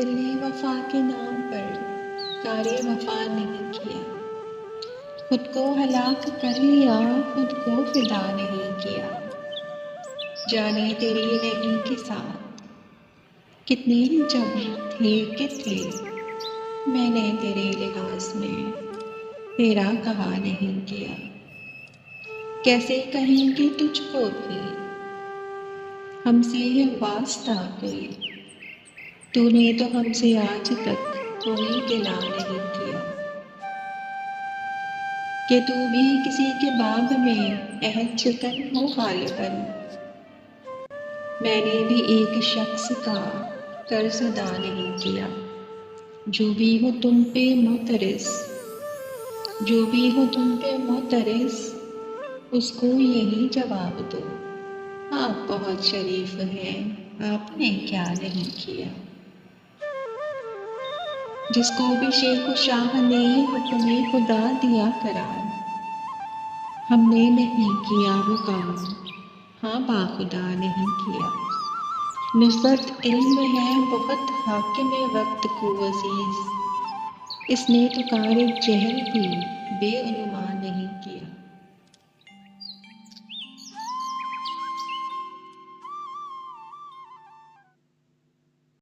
دل نے وفا کے نام پر کارے وفا نہیں کیا، خود کو ہلاک کر لیا، خود کو فدا نہیں کیا۔ جانے تیری نہیں کے ساتھ کتنے جب تھے کہ تھے، میں نے تیرے لحاظ میں تیرا کہا نہیں کیا۔ کیسے کہیں گے تجھ کو بھی ہم سے ہے واسطہ کوئی، تو نے تو ہم سے آج تک کوئی گلہ نہیں کیا۔ کہ تو بھی کسی کے باب میں عہد شکن ہو غالباً، میں نے بھی ایک شخص کا قرض ادا نہیں کیا۔ جو بھی ہو تم پہ معترض، جو بھی ہو تم پہ معترض، اس کو یہی جواب دو، آپ بہت شریف ہیں، آپ نے کیا نہیں کیا۔ جس کو بھی شیخ و شاہ نے حکم خدا دیا قرار، ہم نے نہیں کیا وہ کام، ہاں باخدا نہیں کیا۔ نسبت علم ہے بہت حاکم وقت کو عزیز، اس نے تو کار جہل بھی بے عنوان نہیں کیا۔